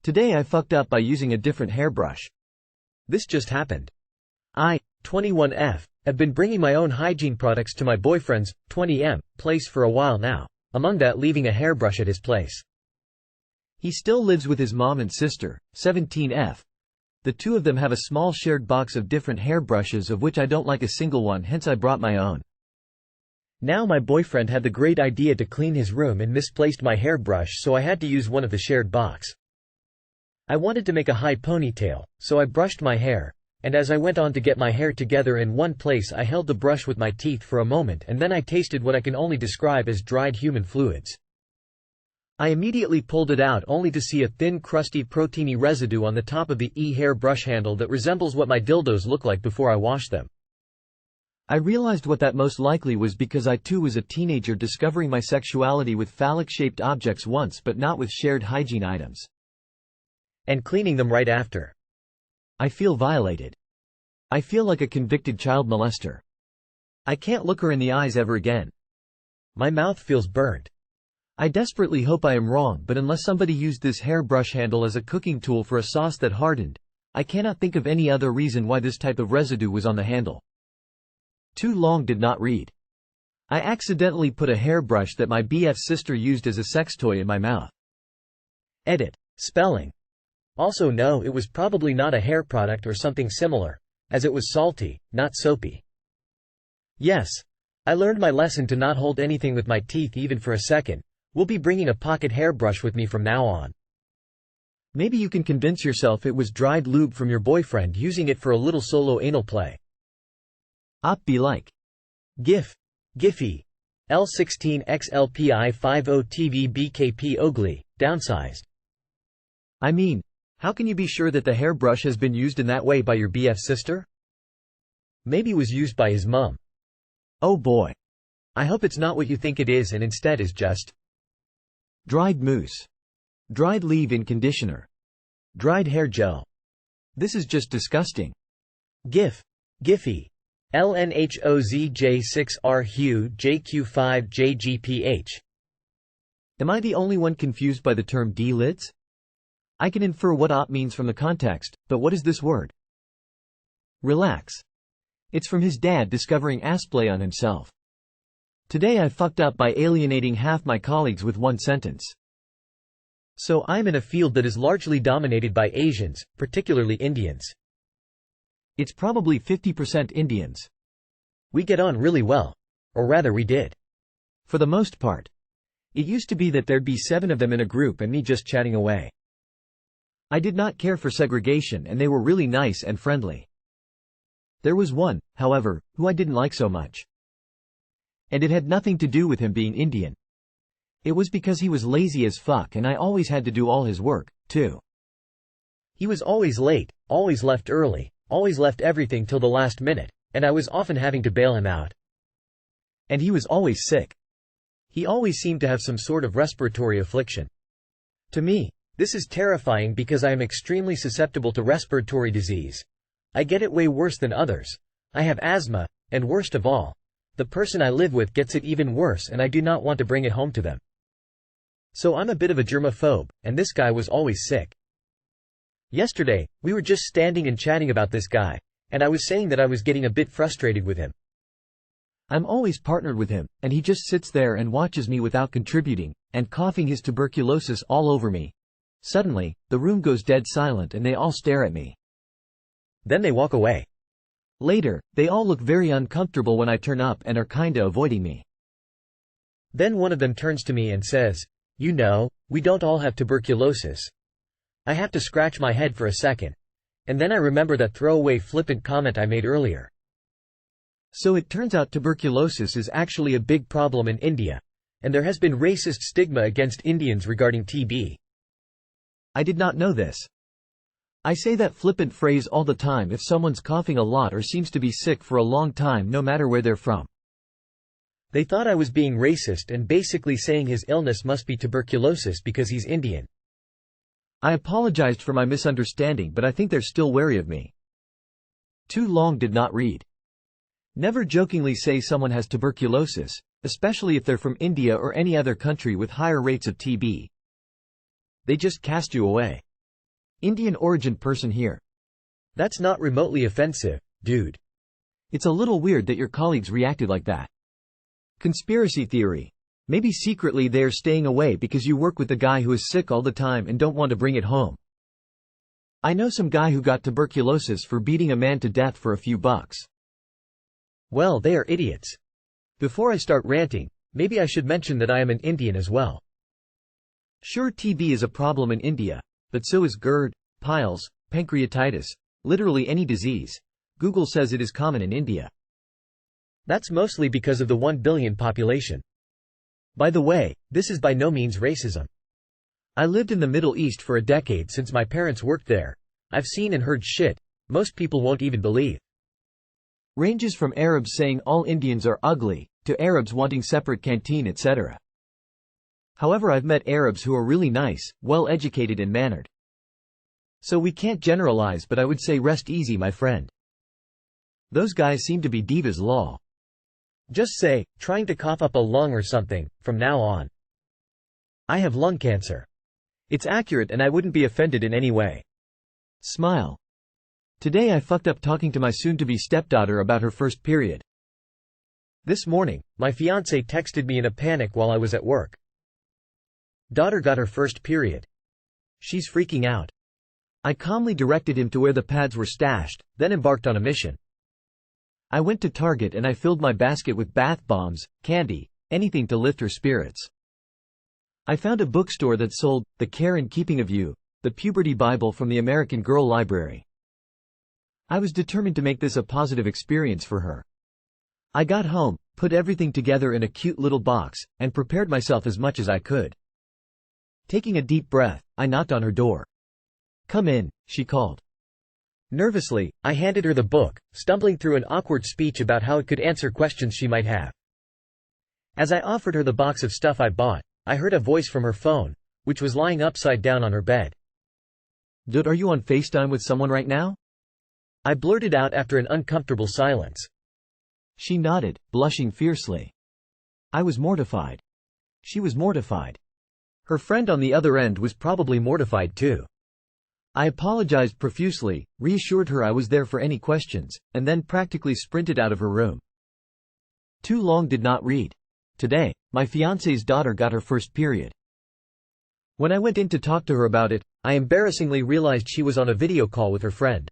Today I fucked up by using a different hairbrush. This just happened. I, 21F, have been bringing my own hygiene products to my boyfriend's, 20M, place for a while now, among that leaving a hairbrush at his place. He still lives with his mom and sister, 17F. The two of them have a small shared box of different hairbrushes of which I don't like a single one, hence I brought my own. Now my boyfriend had the great idea to clean his room and misplaced my hairbrush, so I had to use one of the shared box. I wanted to make a high ponytail, so I brushed my hair, and as I went on to get my hair together in one place I held the brush with my teeth for a moment and then I tasted what I can only describe as dried human fluids. I immediately pulled it out only to see a thin crusty proteiny residue on the top of the hair brush handle that resembles what my dildos look like before I wash them. I realized what that most likely was because I too was a teenager discovering my sexuality with phallic-shaped objects once but not with shared hygiene items. And cleaning them right after. I feel violated. I feel like a convicted child molester. I can't look her in the eyes ever again. My mouth feels burnt. I desperately hope I am wrong, but unless somebody used this hairbrush handle as a cooking tool for a sauce that hardened, I cannot think of any other reason why this type of residue was on the handle. Too long did not read. I accidentally put a hairbrush that my BF's sister used as a sex toy in my mouth. Edit. Spelling. Also no, it was probably not a hair product or something similar, as it was salty, not soapy. Yes. I learned my lesson to not hold anything with my teeth even for a second. Will be bringing a pocket hairbrush with me from now on. Maybe you can convince yourself it was dried lube from your boyfriend using it for a little solo anal play. Op be like. GIF. Giphy. L16XLPI50TV BKP Ogly, downsized. I mean, how can you be sure that the hairbrush has been used in that way by your BF's sister? Maybe was used by his mom. Oh boy. I hope it's not what you think it is and instead is just dried mousse. Dried leave-in conditioner. Dried hair gel. This is just disgusting. GIF. Giphy. LNHOZJ6R Hugh JQ5JGPH. Am I the only one confused by the term D-lids? I can infer what op means from the context, but what is this word? Relax. It's from his dad discovering assplay on himself. Today I fucked up by alienating half my colleagues with one sentence. So I'm in a field that is largely dominated by Asians, particularly Indians. It's probably 50% Indians. We get on really well. Or rather we did. For the most part. It used to be that there'd be 7 of them in a group and me just chatting away. I did not care for segregation and they were really nice and friendly. There was one, however, who I didn't like so much. And it had nothing to do with him being Indian. It was because he was lazy as fuck and I always had to do all his work, too. He was always late, always left early, always left everything till the last minute, and I was often having to bail him out. And he was always sick. He always seemed to have some sort of respiratory affliction. To me, this is terrifying because I am extremely susceptible to respiratory disease. I get it way worse than others. I have asthma, and worst of all, the person I live with gets it even worse and I do not want to bring it home to them. So I'm a bit of a germaphobe, and this guy was always sick. Yesterday, we were just standing and chatting about this guy, and I was saying that I was getting a bit frustrated with him. I'm always partnered with him, and he just sits there and watches me without contributing, and coughing his tuberculosis all over me. Suddenly, the room goes dead silent and they all stare at me. Then they walk away. Later, they all look very uncomfortable when I turn up and are kinda avoiding me. Then one of them turns to me and says, "You know, we don't all have tuberculosis." I have to scratch my head for a second. And then I remember that throwaway flippant comment I made earlier. So it turns out tuberculosis is actually a big problem in India, and there has been racist stigma against Indians regarding TB. I did not know this. I say that flippant phrase all the time if someone's coughing a lot or seems to be sick for a long time no matter where they're from. They thought I was being racist and basically saying his illness must be tuberculosis because he's Indian. I apologized for my misunderstanding, but I think they're still wary of me. Too long did not read. Never jokingly say someone has tuberculosis, especially if they're from India or any other country with higher rates of TB. They just cast you away. Indian origin person here. That's not remotely offensive, dude. It's a little weird that your colleagues reacted like that. Conspiracy theory. Maybe secretly they're staying away because you work with the guy who is sick all the time and don't want to bring it home. I know some guy who got tuberculosis for beating a man to death for a few bucks. Well, they are idiots. Before I start ranting, maybe I should mention that I am an Indian as well. Sure, TB is a problem in India, but so is GERD, piles, pancreatitis, literally any disease. Google says it is common in India. That's mostly because of the 1 billion population. By the way, this is by no means racism. I lived in the Middle East for a decade since my parents worked there. I've seen and heard shit most people won't even believe. Ranges from Arabs saying all Indians are ugly, to Arabs wanting separate canteen, etc. However, I've met Arabs who are really nice, well-educated and mannered. So we can't generalize, but I would say rest easy, my friend. Those guys seem to be divas lol. Just say, trying to cough up a lung or something, from now on. I have lung cancer. It's accurate and I wouldn't be offended in any way. Smile. Today I fucked up talking to my soon-to-be stepdaughter about her first period. This morning, my fiancé texted me in a panic while I was at work. Daughter got her first period. She's freaking out. I calmly directed him to where the pads were stashed, then embarked on a mission. I went to Target and I filled my basket with bath bombs, candy, anything to lift her spirits. I found a bookstore that sold The Care and Keeping of You, the Puberty Bible from the American Girl Library. I was determined to make this a positive experience for her. I got home, put everything together in a cute little box, and prepared myself as much as I could. Taking a deep breath, I knocked on her door. "Come in," she called. Nervously, I handed her the book, stumbling through an awkward speech about how it could answer questions she might have. As I offered her the box of stuff I bought, I heard a voice from her phone, which was lying upside down on her bed. "Dude, are you on FaceTime with someone right now?" I blurted out after an uncomfortable silence. She nodded, blushing fiercely. I was mortified. She was mortified. Her friend on the other end was probably mortified too. I apologized profusely, reassured her I was there for any questions, and then practically sprinted out of her room. Too long did not read. Today, my fiancé's daughter got her first period. When I went in to talk to her about it, I embarrassingly realized she was on a video call with her friend.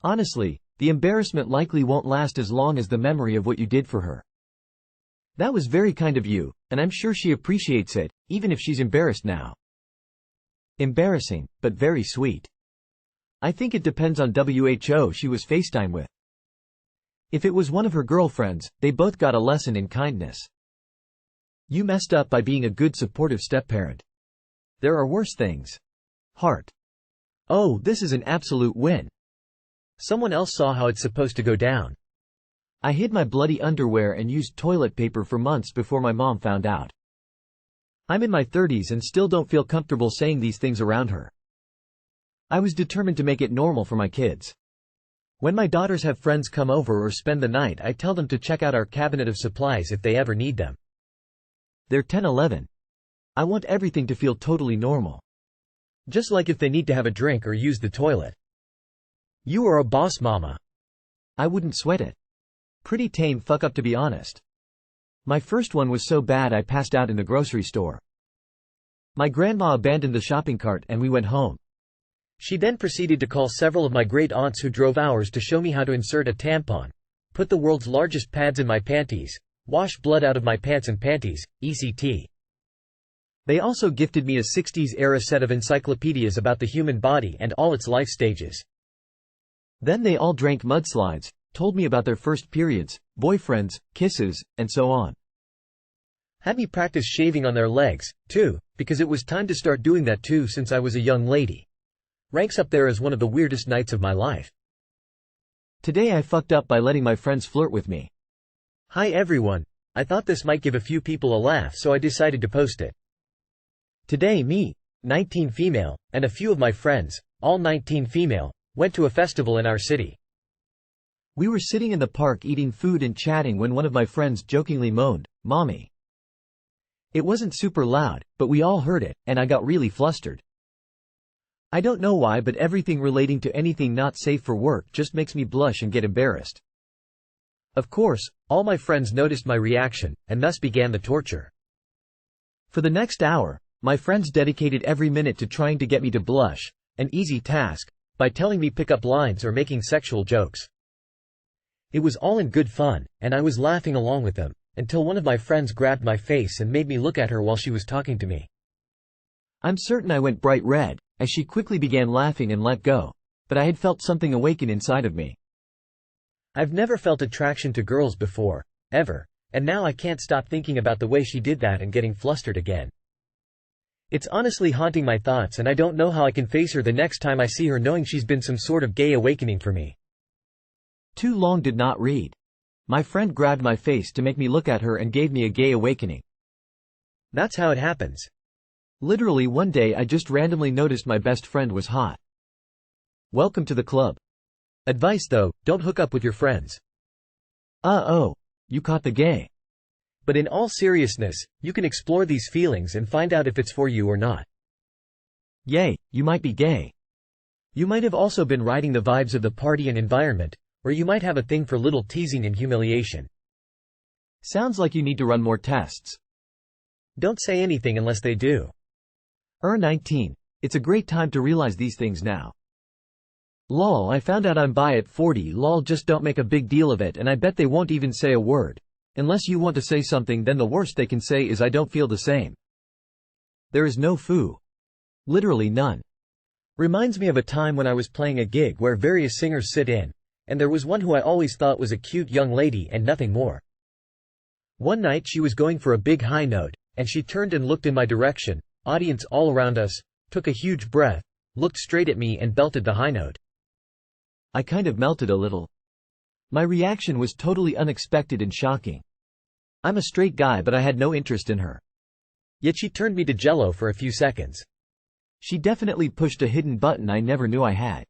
Honestly, the embarrassment likely won't last as long as the memory of what you did for her. That was very kind of you, and I'm sure she appreciates it, even if she's embarrassed now. Embarrassing, but very sweet. I think it depends on who she was FaceTime with. If it was one of her girlfriends, they both got a lesson in kindness. You messed up by being a good supportive stepparent. There are worse things. Heart. Oh, this is an absolute win. Someone else saw how it's supposed to go down. I hid my bloody underwear and used toilet paper for months before my mom found out. I'm in my 30s and still don't feel comfortable saying these things around her. I was determined to make it normal for my kids. When my daughters have friends come over or spend the night, I tell them to check out our cabinet of supplies if they ever need them. They're 10-11. I want everything to feel totally normal. Just like if they need to have a drink or use the toilet. You are a boss mama. I wouldn't sweat it. Pretty tame fuck up, to be honest. My first one was so bad I passed out in the grocery store. My grandma abandoned the shopping cart and we went home. She then proceeded to call several of my great aunts who drove hours to show me how to insert a tampon, put the world's largest pads in my panties, wash blood out of my pants and panties, etc. They also gifted me a 60s-era set of encyclopedias about the human body and all its life stages. Then they all drank mudslides, told me about their first periods, boyfriends, kisses, and so on. Had me practice shaving on their legs, too, because it was time to start doing that too since I was a young lady. Ranks up there as one of the weirdest nights of my life. Today I fucked up by letting my friends flirt with me. Hi everyone. I thought this might give a few people a laugh, so I decided to post it. Today me, 19 female, and a few of my friends, all 19 female, went to a festival in our city. We were sitting in the park eating food and chatting when one of my friends jokingly moaned, "Mommy." It wasn't super loud, but we all heard it, and I got really flustered. I don't know why, but everything relating to anything not safe for work just makes me blush and get embarrassed. Of course, all my friends noticed my reaction, and thus began the torture. For the next hour, my friends dedicated every minute to trying to get me to blush, an easy task, by telling me pick-up lines or making sexual jokes. It was all in good fun, and I was laughing along with them, until one of my friends grabbed my face and made me look at her while she was talking to me. I'm certain I went bright red, as she quickly began laughing and let go, but I had felt something awaken inside of me. I've never felt attraction to girls before, ever, and now I can't stop thinking about the way she did that and getting flustered again. It's honestly haunting my thoughts, and I don't know how I can face her the next time I see her, knowing she's been some sort of gay awakening for me. Too long did not read. My friend grabbed my face to make me look at her and gave me a gay awakening. That's how it happens. Literally one day I just randomly noticed my best friend was hot. Welcome to the club. Advice though, don't hook up with your friends. Oh, you caught the gay. But in all seriousness, you can explore these feelings and find out if it's for you or not. Yay, you might be gay. You might have also been riding the vibes of the party and environment, or you might have a thing for little teasing and humiliation. Sounds like you need to run more tests. Don't say anything unless they do. 19. It's a great time to realize these things now. Lol, I found out I'm bi at 40. Lol, just don't make a big deal of it, and I bet they won't even say a word. Unless you want to say something, then the worst they can say is I don't feel the same. There is no foo. Literally none. Reminds me of a time when I was playing a gig where various singers sit in, and there was one who I always thought was a cute young lady and nothing more. One night she was going for a big high note, and she turned and looked in my direction, audience all around us, took a huge breath, looked straight at me and belted the high note. I kind of melted a little. My reaction was totally unexpected and shocking. I'm a straight guy, but I had no interest in her. Yet she turned me to jello for a few seconds. She definitely pushed a hidden button I never knew I had.